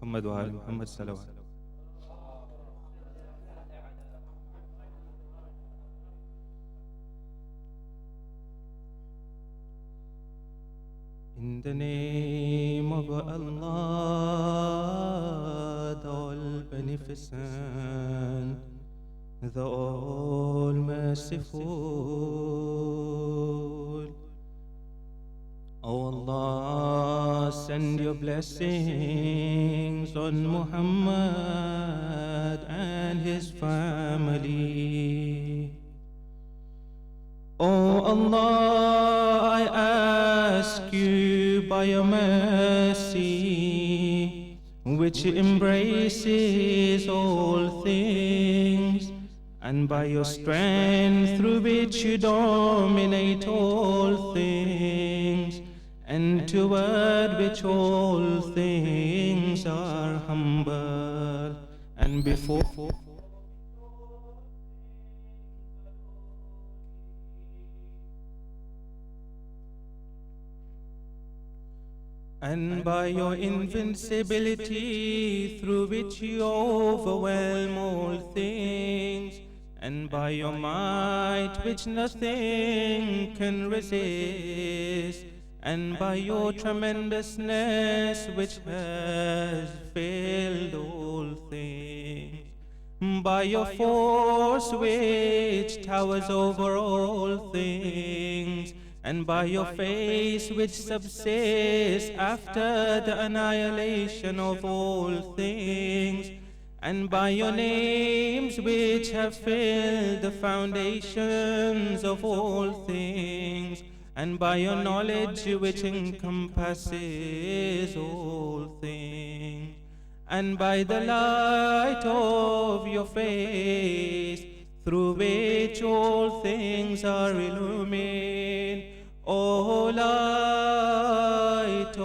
محمد وآل محمد صلوات. In the name of Allah, the All-Beneficent, the All-Merciful. O Allah, send your blessings on Muhammad and his family. O Allah, I ask you by your mercy, which embraces all things, and by your strength through which you dominate all things, and toward which all things are humble, and before and by your invincibility through which you overwhelm all things, and by your might which nothing can resist, and by your tremendousness which has filled all things, by your force which towers over all things, and by your face which subsists after the annihilation of all things, and by your names which have filled the foundations of all things, and by your knowledge which encompasses all things, and by the light of your face through which all things are illumined. O light, O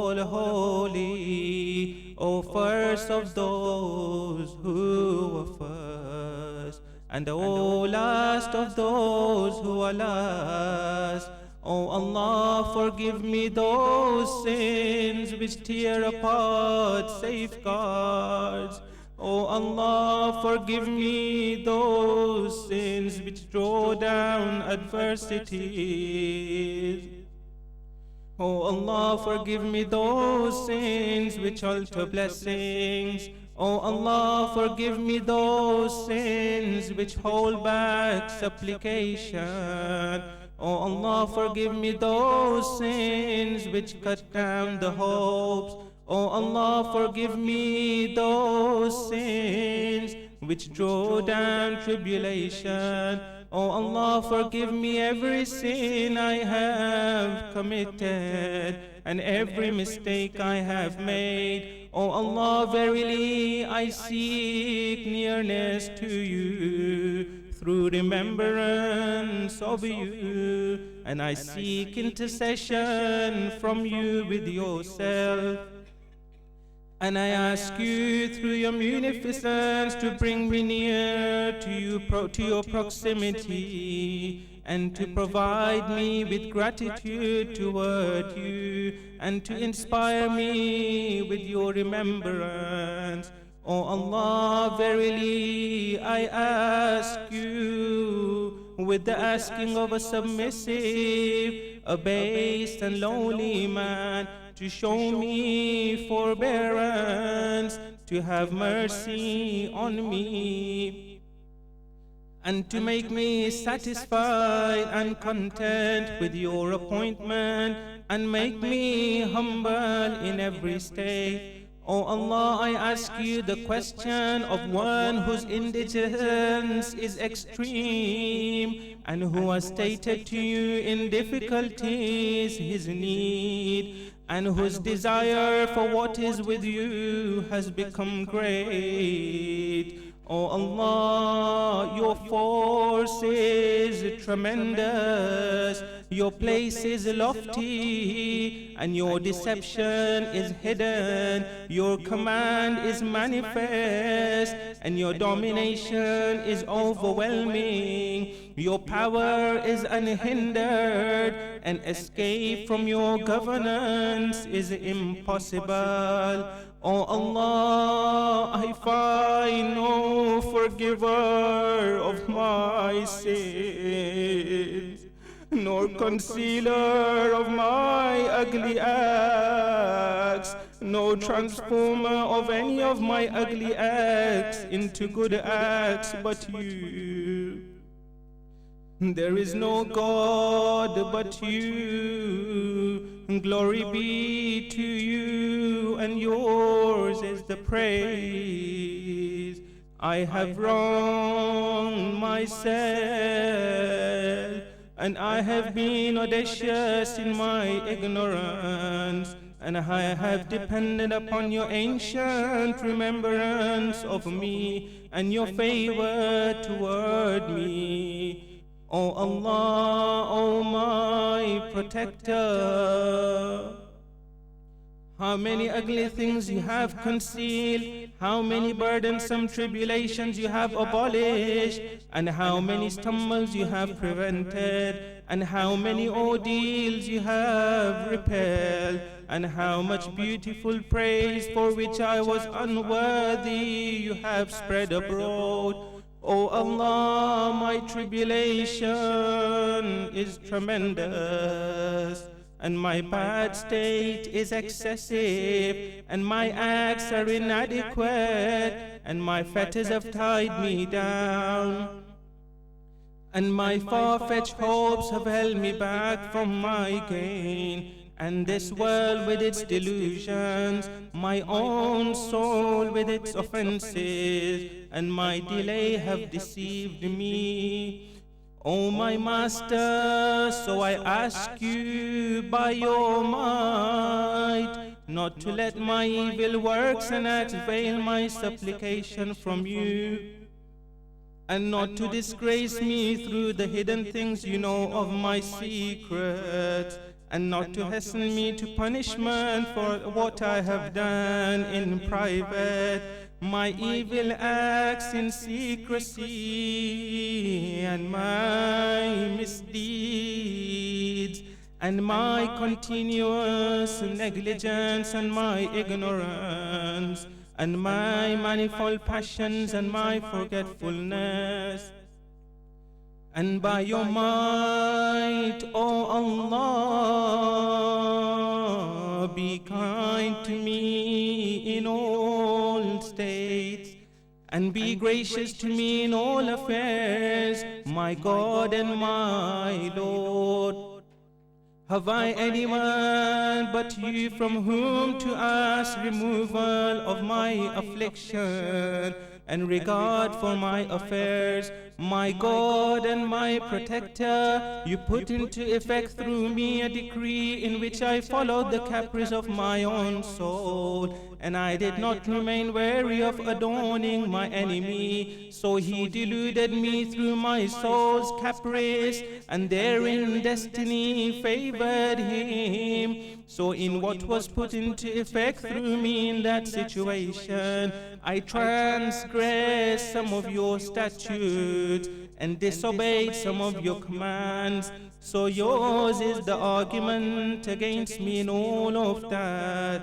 all holy, O first of those who were first, and O last of those who are last. O Allah, forgive me those sins which tear apart safeguards. O Allah, forgive me those sins which draw down adversities. O Allah, forgive me those sins which alter blessings. O Allah, forgive me those sins which hold back supplication. O Allah, forgive me those sins which cut down the hopes. O Allah, forgive me those sins which draw down tribulation. O Allah, forgive me every sin I have committed and every mistake I have made. O Allah, verily I seek nearness to you through remembrance of you, and I seek intercession from you with yourself. And I ask you through your munificence to bring me near to you, to your proximity, and to provide me with gratitude toward you, and to inspire me with your remembrance. O Allah, verily I ask you with the asking of a submissive, abased and lonely man, to show me forbearance, to have mercy on me, and to make me satisfied and content with your appointment, and make me humble in every state. O Allah, I ask you the question of one whose indigence is extreme, and who has stated to you in difficulties his need, and whose desire for what is with you has become great. O Allah, your force is tremendous. Your place is lofty, and your deception is hidden. Your command is manifest, and your domination is overwhelming. Your power is unhindered, and escape from your governance is impossible. O Allah, I find no forgiver of my sins, nor concealer of my ugly acts, no transformer of any of my ugly acts into good acts but you. There is no God but you. Glory be to you, and yours is the praise. I have wronged myself, and I have been audacious in my ignorance, and I have depended upon your ancient remembrance of me and your favor toward me. O Allah, O my protector, how many ugly things you have concealed, how many burdensome tribulations you have abolished, and how many stumbles you have prevented, and how many ordeals you have repelled, and how much beautiful praise for which I was unworthy you have spread abroad. O Allah, my tribulation is tremendous, and my bad state is excessive, and my acts are inadequate, and my fetters have tied me down, and my far-fetched hopes have held me back from my gain. And this world with its delusions, my own soul with its offenses, and my delay have deceived me. O my Master, so I ask you by your might not to let my evil works and acts veil my supplication from you, and not to disgrace me through the hidden things you know of my secrets, and not to hasten me to punishment for what I have done in private, my evil acts in secrecy, and my misdeeds, and my continuous negligence, and my ignorance, and my manifold passions, and my forgetfulness. And by your might, O Allah, be kind to me in all states, and be gracious to me in all affairs, my God and my Lord. Have I anyone but you from whom to ask removal of my affliction and regard for my affairs? My God and my protector, you put into effect through me a decree in which I followed the caprice of my own soul, and I did not remain weary of adorning my enemy. So he deluded me through my soul's caprice, and therein destiny favored him. So in what was put into effect through me in that situation, I transgressed some of your statutes and disobeyed some of your commands. So yours is the argument against me in all of that.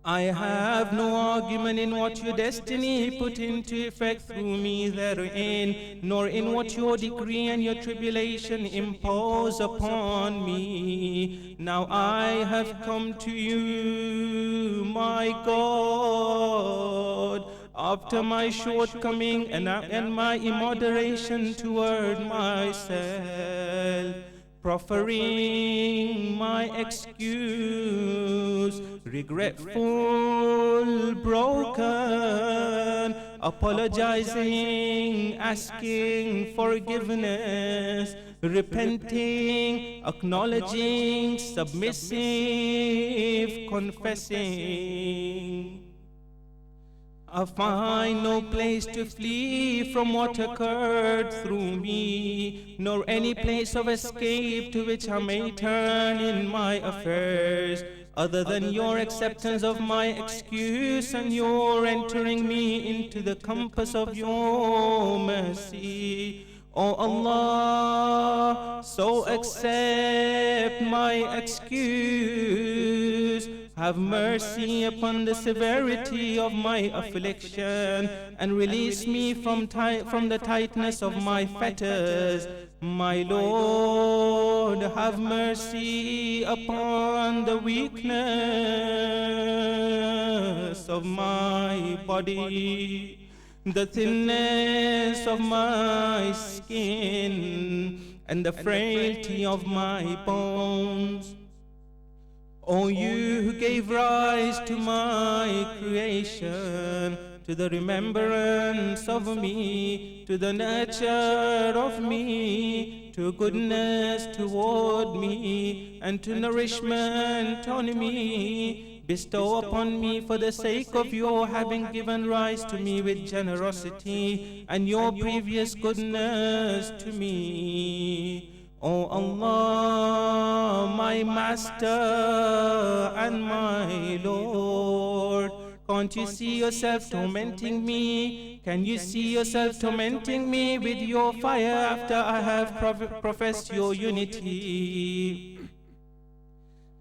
I have no argument in what your destiny put into effect through me therein, nor in what your decree and your tribulation impose upon me. Now I have come to you, my God, after my shortcoming and my immoderation toward myself, proffering my excuse, regretful, broken, apologizing, asking forgiveness, repenting, acknowledging, submissive, confessing. find no place to flee from what occurred through me, nor any place of escape to which I may turn in my affairs, other than your acceptance of my excuse and your entering me into the compass of your mercy. O Allah, so accept my excuse. Have mercy upon the severity of my affliction and release me from the tightness of my fetters. My Lord, have mercy upon the weakness of my body, the thinness of my skin, and the frailty of my bones. O you who gave rise to my creation, to the remembrance of me, to the nurture of me, to goodness toward me, and to nourishment on me, bestow upon me for the sake of your having given rise to me with generosity and your previous goodness to me. O Allah, my Master and my Lord, can't you see yourself tormenting me? Can you see yourself tormenting me with your fire after I have professed your unity?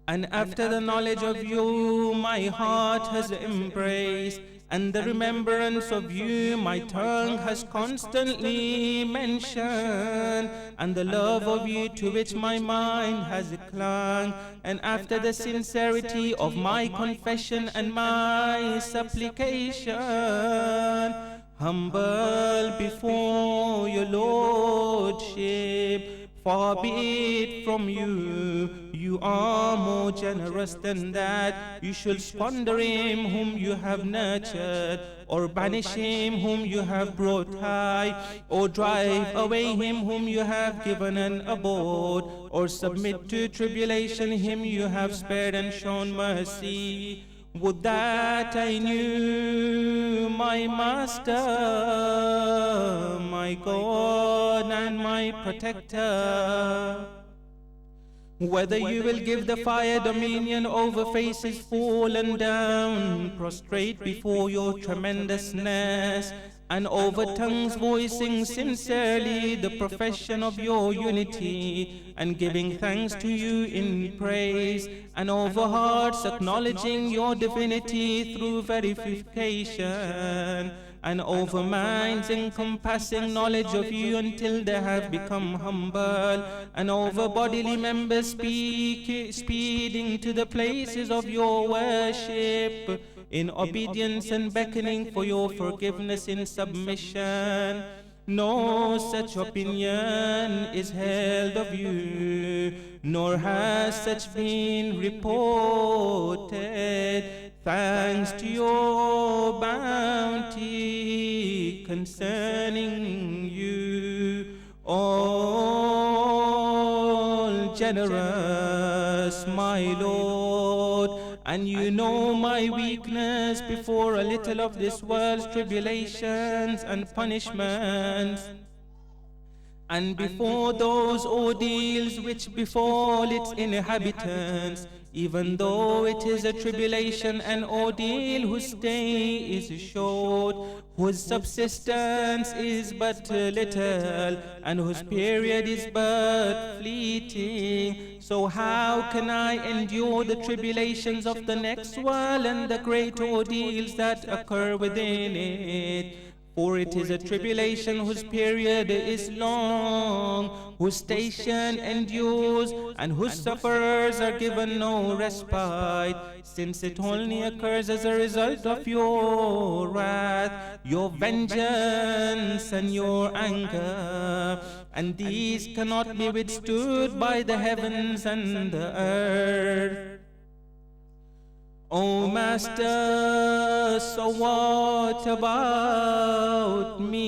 And after the knowledge of you my heart has embraced, and the remembrance of you my tongue has constantly mentioned, and the love of you to which my mind has clung, and after the sincerity of my confession and my supplication, humble before your Lordship, far be it from you, you are more generous than that. You should squander him whom you have nurtured, or banish him whom you have brought high, or drive away him whom you have given an abode, or submit to tribulation him you have spared and shown mercy. Would that I knew, my Master, my God and my Protector, whether you will give the fire dominion over faces fallen down, prostrate before your tremendousness, and over tongues voicing sincerely the profession of your unity, and giving thanks to you in praise, and over hearts acknowledging your divinity through verification, and over minds encompassing knowledge of you until they have become humble, and over bodily members speeding to the places of your worship in obedience and beckoning for your forgiveness in submission. No such opinion is held of you, nor has such been reported, thanks to your bounty concerning you, all generous, my Lord. And you know my weakness before a little of this world's tribulations and punishments, and before those ordeals which befall its inhabitants, even though it is a tribulation and ordeal whose stay is short, whose subsistence is but little, and whose period is but fleeting. So how can I endure the tribulations of the next world and the great ordeals that occur within it? For it is a tribulation whose period is long, whose station endures, and whose sufferers are given no respite, since it only occurs as a result of your wrath, your vengeance, and your anger, and these cannot be withstood by the heavens and the earth. O Master, so what about me?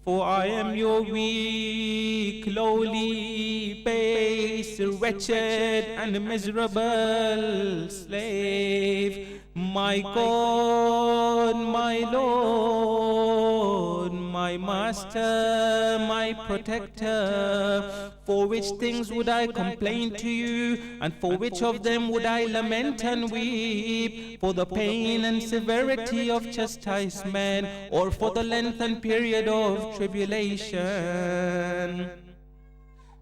For I am your weak, lowly, base, wretched, and miserable slave. My God, my Lord, my Master, my Protector, for which things would I complain to you, and for which of them would I lament and weep? For the pain and severity of chastisement, or for the length and period of tribulation?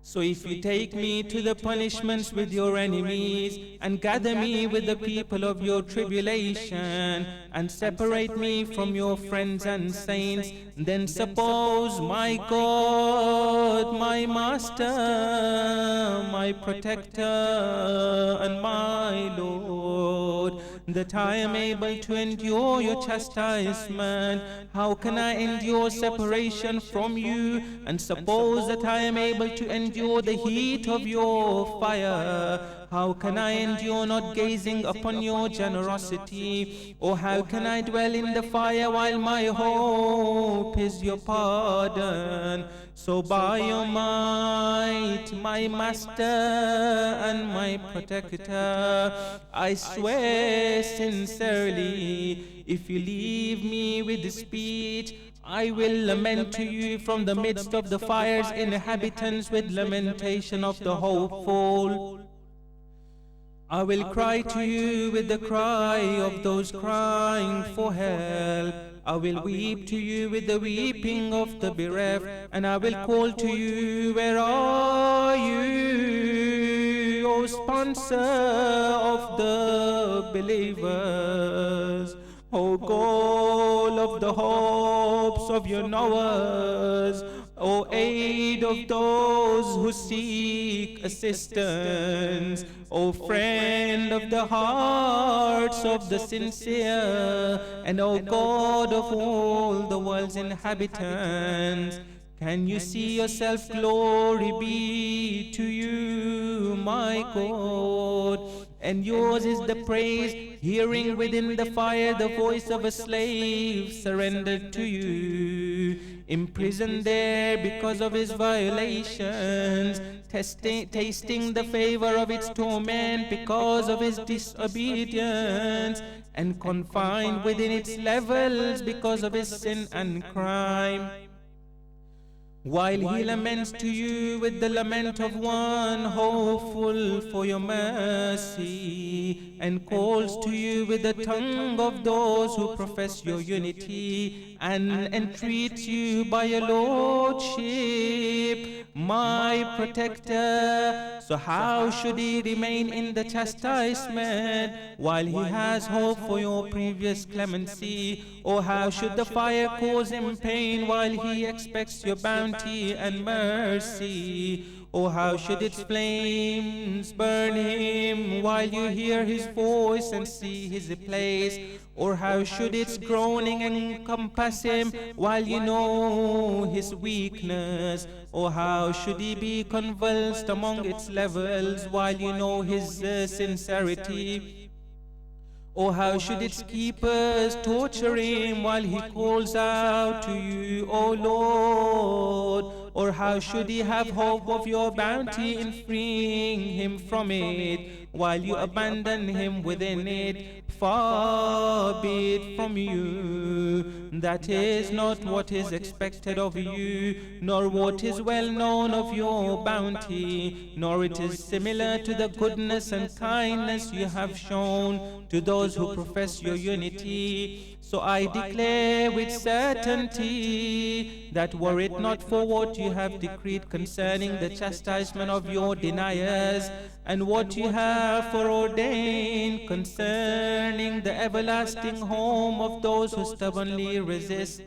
So if you take me to the punishments with your enemies, and gather me with the people of your tribulation, and separate me from your friends and saints, then suppose, my God, my Master, my Protector, and my Lord, that I am able to endure your chastisement. How can I endure separation from you? And suppose that I am able to endure the heat of your fire. How can I endure not gazing upon your generosity? Or how can I dwell in the fire while my hope is your pardon? So by your might, my Master and my Protector, I swear sincerely, if you leave me with speech, I will lament to you from the midst of the fire's inhabitants with lamentation of the hopeful. I will cry to you with the cry of those crying for help. I will weep to you with the weeping of the bereft, and I will call to you, where are you, O sponsor of the believers, O goal of the hopes of your knowers, O aid of those who seek assistance, O friend of the hearts of the sincere, and O God of all the world's inhabitants. Can you see yourself? Glory be to you, my God. And yours is the praise, hearing within the fire the voice of a slave surrendered to you, imprisoned there because of his violations, tasting the favor of its torment because of his disobedience, and confined within its levels because of his sin and crime. While he laments to you with the lament of one hopeful for your mercy, and calls to you with the tongue of those who profess your unity, and entreats you by your lordship, my Protector. So how should he remain in the chastisement while he has hope for your previous clemency? Or how should the fire cause him pain while he expects your bounty and mercy? Or how should its flames burn him while you hear his voice and see his place? Or how should its groaning encompass him while you know his weakness? Or how should he be convulsed among its levels while you know his sincerity? Or how should its keepers torture him while he calls out to you, O Lord? Or how should he have hope of your bounty in freeing him from it, while you abandon him within it? Far be it from you. That is not what is expected of you, nor what is well known of your bounty, nor it is similar to the goodness and kindness you have shown to those who profess your unity. So I declare with certainty that were it not for what you have decreed concerning the chastisement of your deniers, and what you have foreordained concerning the everlasting home of those who stubbornly resist,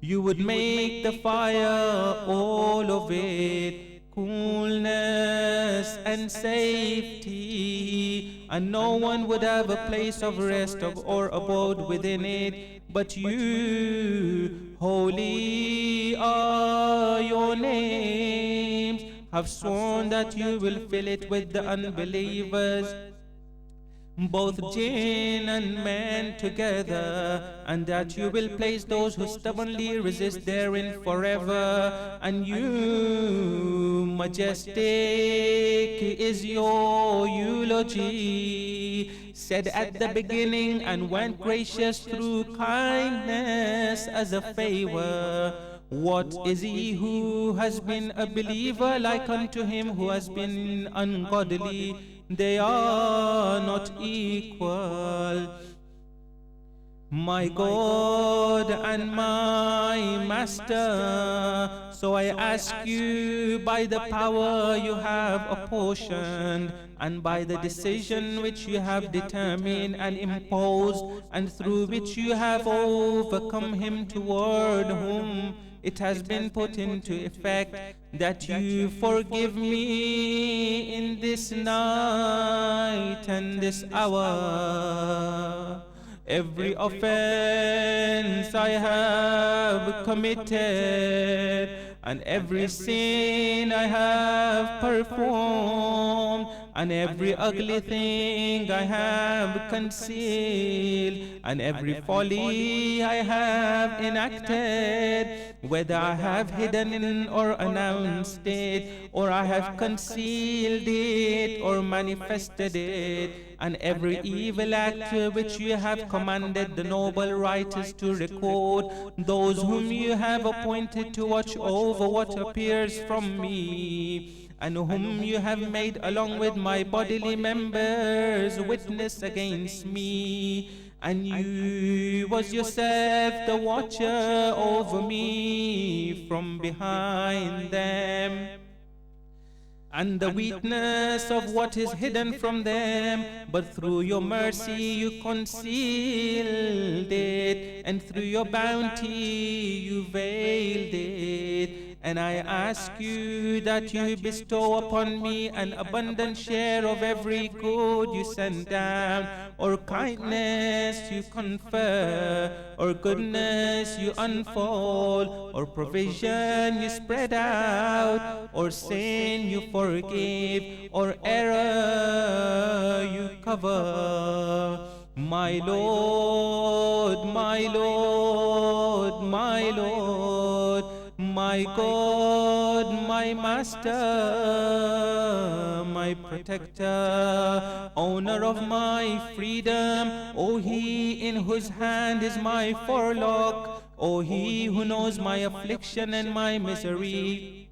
you would make the fire, all of it, coolness and safety, and no one would have a place of rest or abode within it but you. Holy are your names, have sworn that you will fill it with the unbelievers, both jinn and man together, and that you will place those who stubbornly resist therein forever. And you, majestic is your eulogy, said at the beginning, and went gracious through kindness as a favor. What is he who has been a believer like unto him who has been ungodly? They are not equal. My God and my Master, so I ask you by the power you have apportioned, and by the decision which you have determined and imposed, and through which you have overcome him toward whom it has been put into effect, that you forgive me in this night and this hour every offense I have committed, and every sin I have performed, and every ugly thing I have concealed, and every folly I have enacted, whether I have hidden or announced it, or I have concealed it or manifested it, and every evil act which you have commanded the noble writers to record, those whom you have appointed to watch over what appears from me, and whom you have made along with my bodily members witness against me, and you was yourself the watcher over me from behind them, and the weakness of what is hidden from them, but through your mercy you concealed it, and through your bounty you veiled it. And I ask you that you bestow upon me an abundant share of every good you send down, or kindness you confer, or goodness you unfold, or provision you spread out, or sin you forgive, or error you cover. My Lord, my Lord, my Lord, my God, my Master, my Protector, owner of my freedom, O He in whose hand is my forelock, O He who knows my affliction and my misery,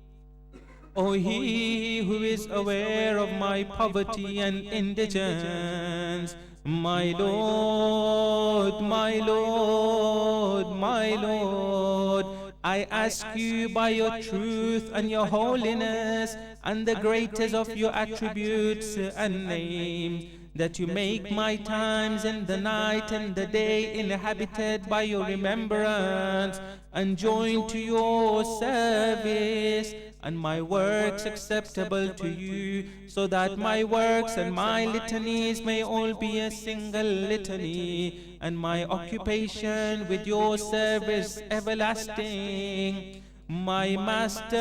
O He who is aware of my poverty and indigence, my Lord, my Lord, my Lord, I ask you by your truth and your holiness and the greatest of your attributes and names, that you make my times in the night and the day inhabited by your remembrance, and joined to your service, and my works acceptable to you, so that my works and my litanies may all be a single litany, and my occupation with your service everlasting. My Master,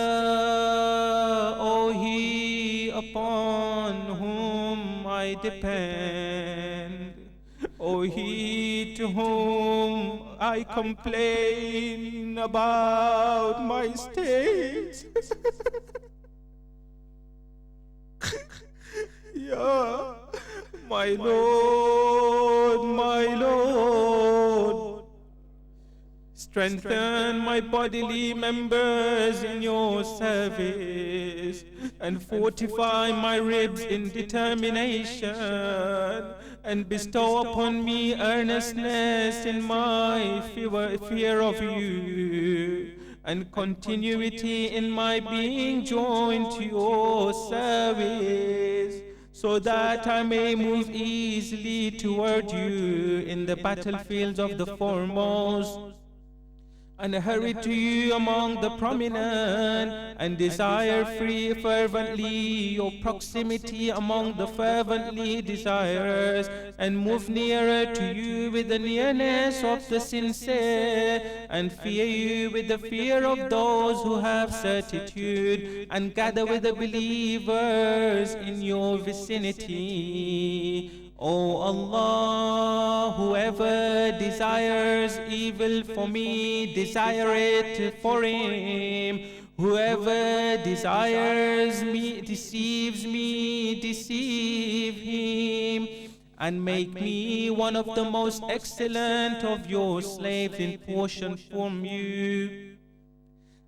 O He upon whom I depend, O He to whom I complain about my state. Yeah, my Lord, my Lord, strengthen my bodily members in your service, and fortify my ribs in determination, and bestow upon me earnestness in my fear of you, and continuity in my being joined to your service, so that I may move easily toward you in the battlefields of the foremost, and hurry to you among the prominent, and desire free fervently your proximity among the fervently desirous, and move nearer to you with the nearness of the sincere, and fear you with the fear of those who have certitude, and gather with the believers in your vicinity. O Allah, whoever desires evil for me, desire it for him. Whoever desires me, deceive him. and make me one of the most excellent of your slaves in portion from you,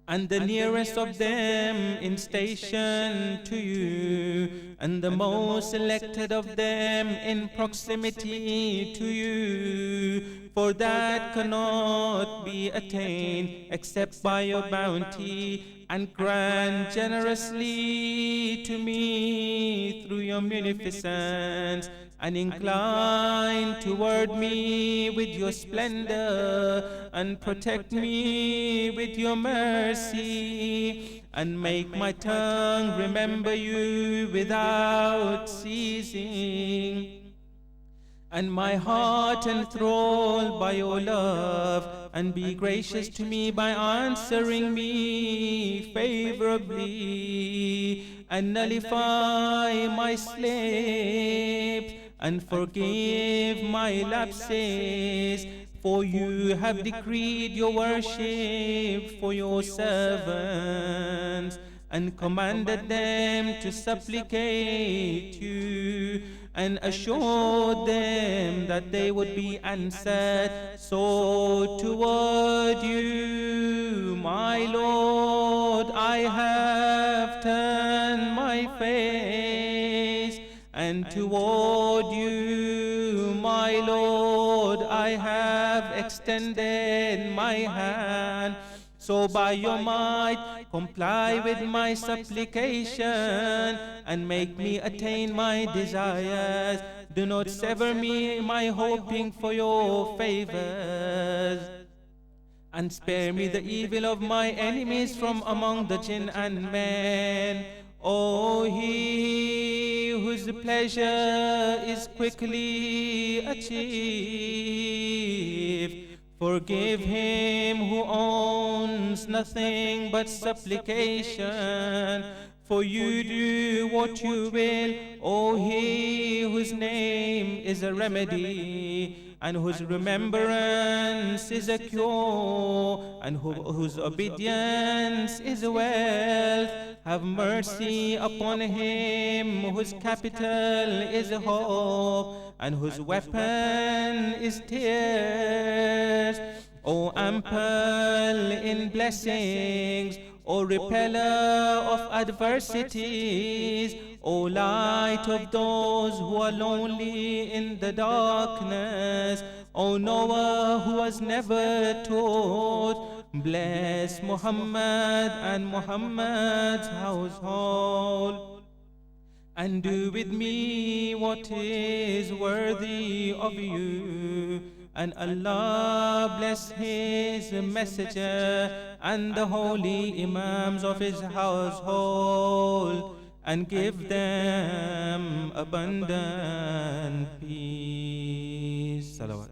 and the nearest of them in station to you, and the most selected of them in proximity to you, for that cannot be attained except by your bounty, and grant generously to me through your munificence, and incline toward me with your splendor, and protect me with your mercy, and make my tongue remember you without ceasing, and my heart enthralled by your love, and be gracious to me by answering me favorably, and nullify my slaves, and forgive my lapses, for you have decreed your worship for your servants, and commanded them to supplicate you, and assured them that they would be answered. So toward you, my Lord, I have turned my face, and toward you, my Lord, I have extended my hand. So by your might, comply with my supplication, and make me attain my desires. Do not sever me my hoping for your favors, and spare me the evil of my enemies from among the jinn and men. O he whose pleasure is quickly achieved, forgive him who owns nothing but supplication, for you do what you will. O he whose name is a remedy, and whose remembrance is a cure, and whose obedience is a wealth, have mercy upon him whose capital is a hope, and whose weapon is tears. O ample in blessings, O repeller of adversities, O light of those who are lonely in the darkness, O knower who was never taught, bless Muhammad and Muhammad's household, and do with me what is worthy of you. And Allah bless his messenger and the holy imams of his household, and give them abundant peace. Salawat.